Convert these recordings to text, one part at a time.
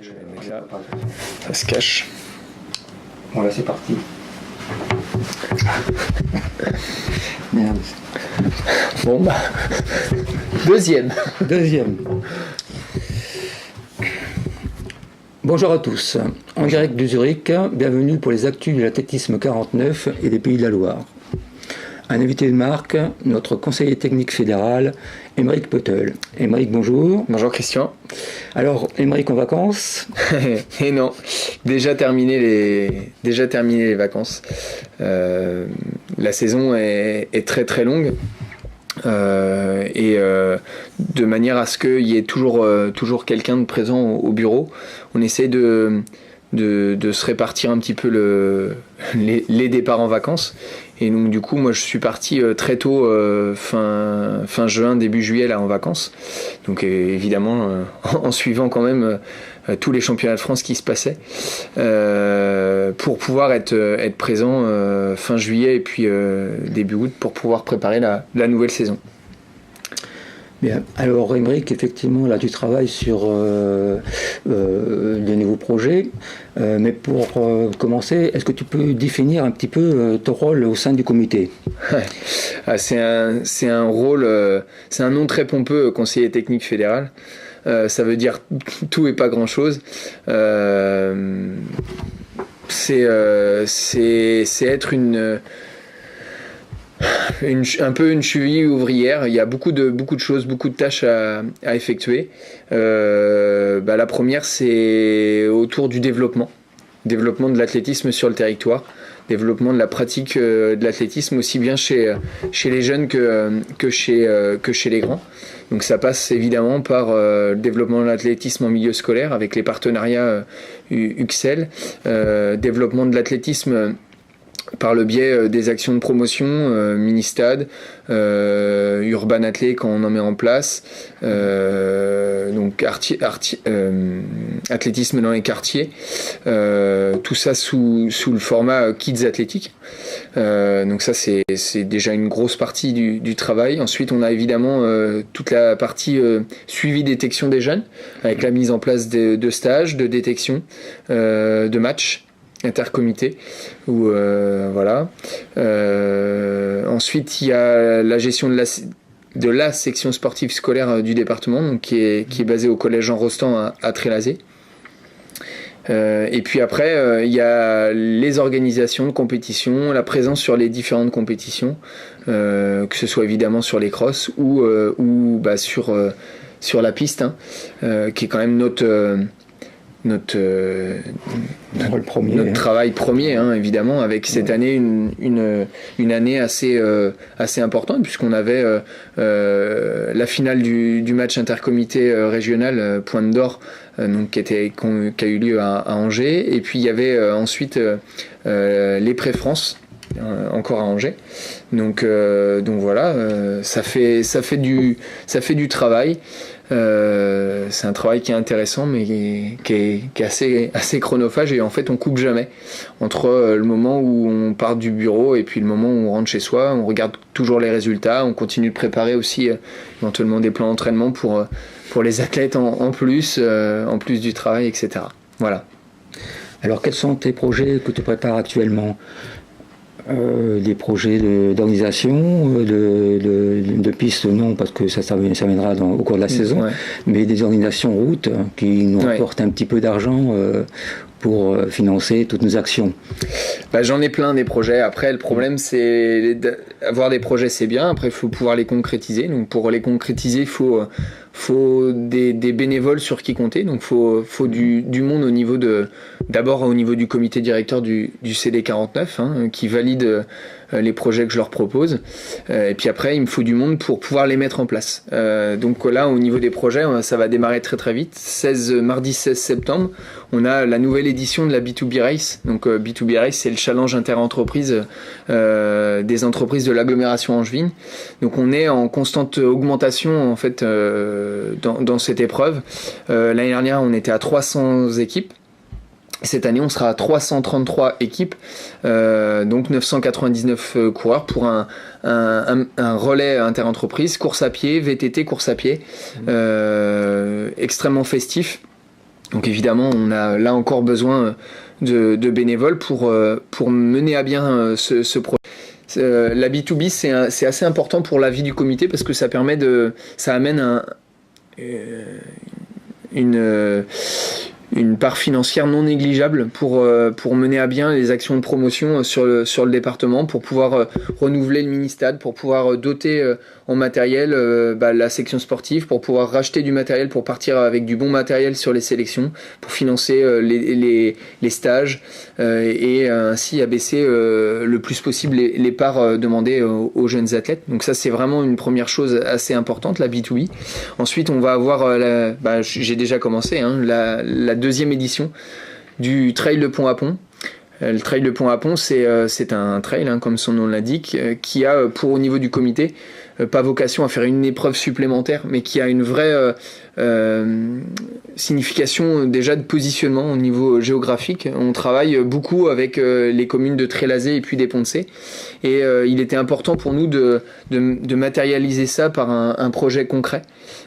Je vais mettre là. Ça se cache. Bon là c'est parti. Merde. Bon bah. Deuxième. Bonjour à tous. En direct de Zurich, bienvenue pour les actus de l'athlétisme 49 et des Pays de la Loire. Un invité de marque, notre conseiller technique fédéral, Aymeric Peutel. Aymeric, bonjour. Bonjour Christian. Alors, Aymeric en vacances? Et non, déjà terminé les vacances. La saison est très très longue. De manière à ce qu'il y ait toujours quelqu'un de présent au bureau. On essaie de se répartir un petit peu les départs en vacances. Et donc du coup moi je suis parti très tôt, fin juin, début juillet là en vacances. Donc évidemment en suivant quand même tous les championnats de France qui se passaient, pour pouvoir être présent fin juillet et puis début août pour pouvoir préparer la nouvelle saison. Bien. Alors Aymeric, effectivement, là tu travailles sur de nouveaux projets, mais pour commencer, est-ce que tu peux définir un petit peu ton rôle au sein du comité? C'est un rôle, c'est un nom très pompeux, conseiller technique fédéral. Ça veut dire tout et pas grand-chose. C'est être un peu une cheville ouvrière. Il y a beaucoup de choses, beaucoup de tâches à effectuer. La première, c'est autour du développement de l'athlétisme sur le territoire, développement de la pratique de l'athlétisme aussi bien chez les jeunes que chez les grands. Donc ça passe évidemment par le développement de l'athlétisme en milieu scolaire avec les partenariats UXL, développement de l'athlétisme par le biais des actions de promotion, mini-stade, Urban Athlé quand on en met en place, donc athlétisme dans les quartiers, tout ça sous le format Kids Athlétique. Donc ça c'est déjà une grosse partie du travail. Ensuite on a évidemment toute la partie suivi détection des jeunes avec la mise en place de stages, de détection, de matchs intercomité ou voilà. Ensuite il y a la gestion de la section sportive scolaire du département, donc qui est basée au collège Jean Rostand à Trélazé. Et puis après il y a les organisations de compétitions, la présence sur les différentes compétitions, que ce soit évidemment sur les crosses ou sur la piste, qui est quand même notre travail premier, évidemment, avec cette année une année assez importante, puisqu'on avait la finale du match intercomité régional Pointe d'Or, donc qui a eu lieu à Angers, et puis il y avait ensuite les pré-France encore à Angers. Donc voilà, ça fait du travail. C'est un travail qui est intéressant mais qui est assez chronophage, et en fait on coupe jamais entre le moment où on part du bureau et puis le moment où on rentre chez soi. On regarde toujours les résultats, on continue de préparer aussi éventuellement des plans d'entraînement pour les athlètes en plus du travail, etc. Voilà. Alors quels sont tes projets que tu prépares actuellement? Des projets d'organisation, de pistes, non, parce que ça viendra au cours de la saison, ouais. Mais des organisations routes qui nous apportent un petit peu d'argent pour financer toutes nos actions. J'en ai plein des projets. Après, le problème, c'est avoir des projets, c'est bien. Après, il faut pouvoir les concrétiser. Donc, pour les concrétiser, il faut des bénévoles sur qui compter. Donc, faut du monde d'abord au niveau du comité directeur du CD49, qui valide les projets que je leur propose. Et puis après, il me faut du monde pour pouvoir les mettre en place. Donc là, au niveau des projets, ça va démarrer très très vite. Mardi 16 septembre, on a la nouvelle édition de la B2B Race. Donc B2B Race, c'est le challenge inter-entreprise des entreprises de l'agglomération angevine. Donc on est en constante augmentation en fait dans cette épreuve. L'année dernière, on était à 300 équipes. Cette année, on sera à 333 équipes, donc 999 coureurs pour un relais inter-entreprise, course à pied, VTT, course à pied, extrêmement festif. Donc évidemment, on a là encore besoin de bénévoles pour mener à bien ce projet. La B2B, c'est assez important pour la vie du comité parce que ça amène une part financière non négligeable pour mener à bien les actions de promotion sur le département, pour pouvoir renouveler le mini-stade, pour pouvoir doter en matériel la section sportive, pour pouvoir racheter du matériel, pour partir avec du bon matériel sur les sélections, pour financer les stages et ainsi abaisser le plus possible les parts demandées aux jeunes athlètes. Donc ça, c'est vraiment une première chose assez importante, la B2B. Ensuite, on va avoir, j'ai déjà commencé, la deuxième édition du Trail de Pont à Pont. Le Trail de Pont à Pont, c'est un trail, comme son nom l'indique, qui a, au niveau du comité, pas vocation à faire une épreuve supplémentaire, mais qui a une vraie signification déjà de positionnement au niveau géographique. On travaille beaucoup avec les communes de Trélazé et puis des Ponts-de-Cé, et il était important pour nous de matérialiser ça par un projet concret.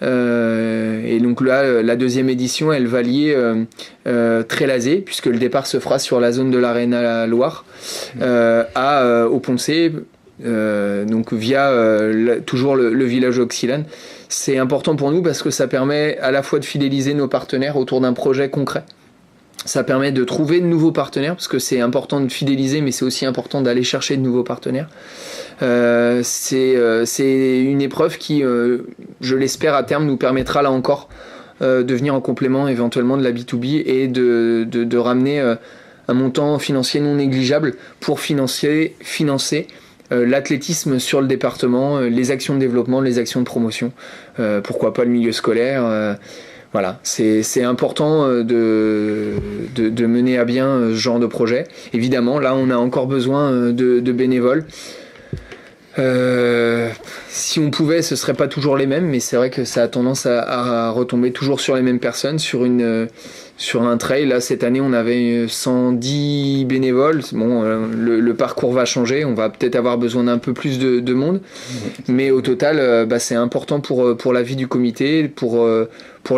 Et donc là, la deuxième édition, elle va lier Trélazé, puisque le départ se fera sur la zone de l'Arena Loire, au Ponts-de-Cé, donc via toujours le village Auxilane. C'est important pour nous parce que ça permet à la fois de fidéliser nos partenaires autour d'un projet concret. Ça permet de trouver de nouveaux partenaires, parce que c'est important de fidéliser, mais c'est aussi important d'aller chercher de nouveaux partenaires. C'est une épreuve qui, je l'espère à terme, nous permettra là encore de venir en complément éventuellement de la B2B et de ramener un montant financier non négligeable pour financer l'athlétisme sur le département, les actions de développement, les actions de promotion, pourquoi pas le milieu scolaire. Voilà, c'est important de mener à bien ce genre de projet. Évidemment, là, on a encore besoin de bénévoles. Si on pouvait, ce serait pas toujours les mêmes, mais c'est vrai que ça a tendance à retomber toujours sur les mêmes personnes. Sur un trail, là, cette année, on avait 110 bénévoles. Bon, le parcours va changer, on va peut-être avoir besoin d'un peu plus de monde, mais au total, c'est important pour la vie du comité, pour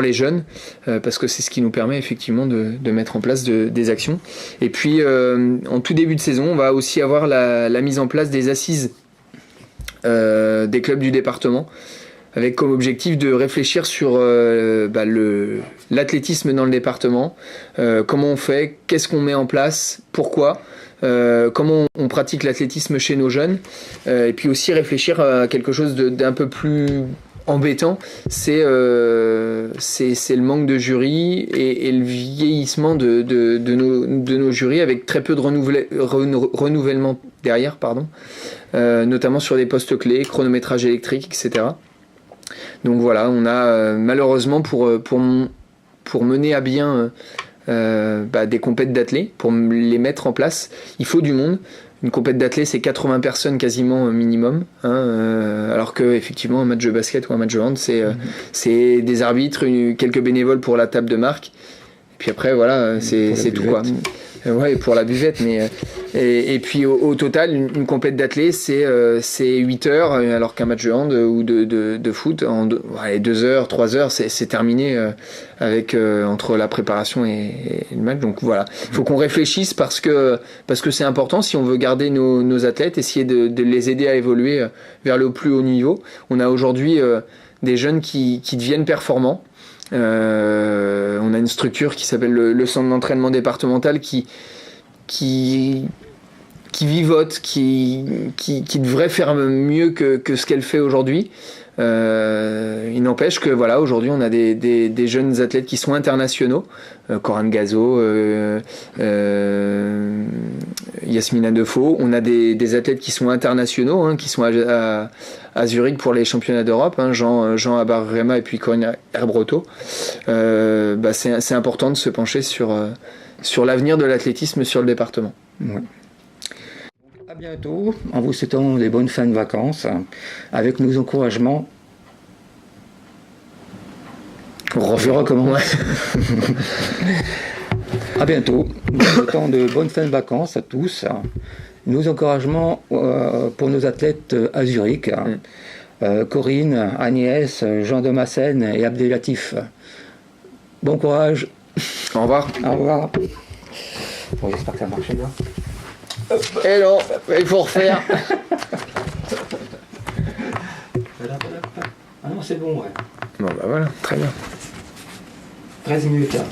les jeunes, parce que c'est ce qui nous permet effectivement de mettre en place des actions. Et puis, en tout début de saison, on va aussi avoir la mise en place des assises des clubs du département, avec comme objectif de réfléchir sur l'athlétisme dans le département, comment on fait, qu'est-ce qu'on met en place, pourquoi, comment on pratique l'athlétisme chez nos jeunes, et puis aussi réfléchir à quelque chose d'un peu plus embêtant, c'est le manque de jury et le vieillissement de nos jurys, avec très peu de renouvellement derrière, notamment sur des postes clés, chronométrage électrique, etc. Donc voilà, on a malheureusement pour mener à bien des compètes d'athlètes, pour les mettre en place, il faut du monde. Une compète d'athlètes, c'est 80 personnes quasiment minimum, alors que effectivement un match de basket ou un match de hand, c'est des arbitres, quelques bénévoles pour la table de marque, et puis après voilà, c'est tout quoi. Ouais, pour la buvette, mais et puis au total, une compète d'athlètes, c'est 8 heures, alors qu'un match de hand ou de foot, en 2 heures, 3 heures, c'est terminé avec entre la préparation et le match. Donc voilà, il faut qu'on réfléchisse parce que c'est important si on veut garder nos athlètes, essayer de les aider à évoluer vers le plus haut niveau. On a aujourd'hui des jeunes qui deviennent performants. On a une structure qui s'appelle le centre d'entraînement départemental qui vivote, qui devrait faire mieux que ce qu'elle fait aujourd'hui. Il n'empêche que voilà, aujourd'hui on a des jeunes athlètes qui sont internationaux, Corinne Gazo, Yasmina Defaux. On a des athlètes qui sont internationaux, qui sont à Zurich pour les championnats d'Europe, Jean Abarrema et puis Corinne Herbroto. C'est important de se pencher sur l'avenir de l'athlétisme sur le département. Ouais. À bientôt, en vous souhaitant des bonnes fins de vacances, avec nos encouragements. Je recommence. Ouais. À bientôt, nous souhaitons de bonnes fins de vacances à tous. Nos encouragements pour nos athlètes à Zurich, Corinne, Agnès, Jean Damascène et Abdelatif. Bon courage. Au revoir. Au revoir. Bon, j'espère que ça a marché bien. Eh non, il faut refaire. Ah non, c'est bon, ouais. Bon bah voilà, très bien. 13 minutes là.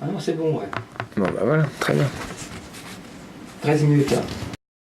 Ah non, c'est bon, ouais. Bon, bah voilà, très bien. 13 minutes.